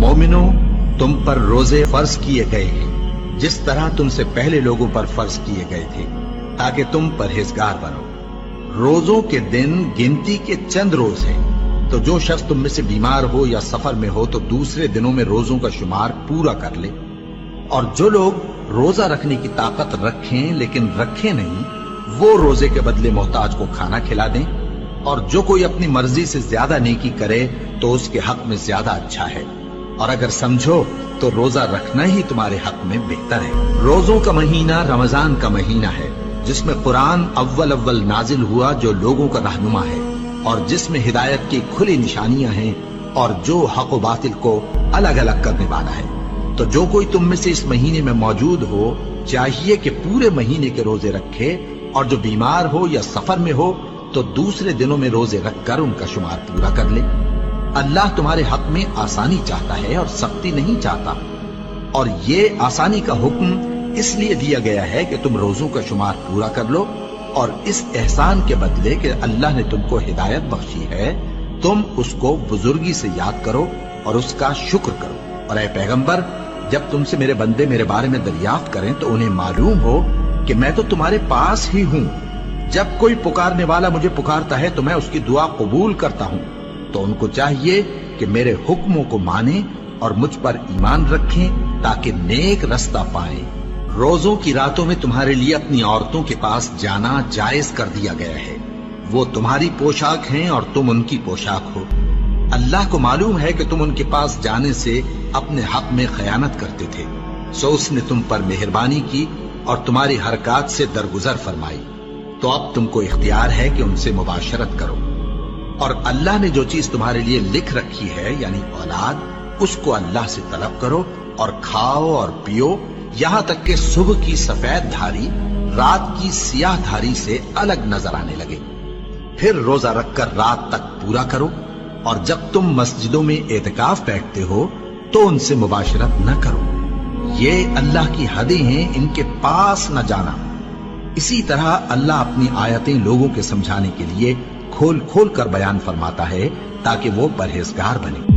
मोमिनो, तुम पर रोजे फर्ज किए गए हैं जिस तरह तुमसे पहले लोगों पर फर्ज किए गए थे, ताकि तुम परहेजगार बनो। रोजों के दिन गिनती के चंद रोज हैं, तो जो शख्स तुम में से बीमार हो या सफर में हो तो दूसरे दिनों में रोजों का शुमार पूरा कर ले। और जो लोग रोजा रखने की ताकत रखें लेकिन रखें नहीं, वो रोजे के बदले मोहताज को खाना खिला दें। और जो कोई अपनी मर्जी से ज्यादा नेकी करे तो उसके हक में ज्यादा अच्छा है। और अगर समझो तो रोजा रखना ही तुम्हारे हक में बेहतर है। रोजों का महीना रमजान का महीना है, जिसमें कुरान अव्वल नाजिल हुआ, जो लोगों का रहनुमा है और जिसमें हिदायत की खुली निशानियां हैं और जो हक व बातिल को अलग अलग करने वाला है। तो जो कोई तुम में से इस महीने में मौजूद हो, चाहिए कि पूरे महीने के रोजे रखे, और जो बीमार हो या सफर में हो तो दूसरे दिनों में रोजे रखकर उनका शुमार पूरा कर ले। अल्लाह तुम्हारे हक में आसानी चाहता है और सख्ती नहीं चाहता। और ये आसानी का हुक्म इसलिए दिया गया है कि तुम रोजों का शुमार पूरा कर लो, और इस एहसान के बदले कि अल्लाह ने तुमको हिदायत बख्शी है, तुम उसको बुजुर्गी से याद करो और उसका शुक्र करो। और ऐ पैगंबर, जब तुमसे मेरे बंदे मेरे बारे में दरियाफ्त करें तो उन्हें मालूम हो कि मैं तो तुम्हारे पास ही हूं। जब कोई पुकारने वाला मुझे पुकारता है तो मैं उसकी दुआ कबूल करता हूं। तो उनको चाहिए कि मेरे हुक्मों को माने और मुझ पर ईमान रखें, ताकि नेक रास्ता पाएं। रोजों की रातों में तुम्हारे लिए अपनी औरतों के पास जाना जायज कर दिया गया है। वो तुम्हारी पोशाक हैं और तुम उनकी पोशाक हो। अल्लाह को मालूम है कि तुम उनके पास जाने से अपने हक में खयानत करते थे, सो उसने तुम पर मेहरबानी की और तुम्हारी हरकत से दरगुजर फरमाई। तो अब तुमको इख्तियार है कि उनसे मुबाशरत करो। और अल्लाह ने जो चीज तुम्हारे लिए लिख रखी है, यानी औलाद, उसको अल्लाह से तलब करो और खाओ और पियो, यहां तक कि सुबह की सफेद धारी रात की सियाह धारी से अलग नजर आने लगे। फिर रोजा रखकर रात तक पूरा करो। और जब तुम मस्जिदों में एतकाफ बैठते हो तो उनसे मुबाशरत न करो। ये अल्लाह की हदें हैं, इनके पास न जाना। इसी तरह अल्लाह अपनी आयतें लोगों के समझाने के लिए खोल खोल कर बयान फरमाता है, ताकि वो परहेजगार बने।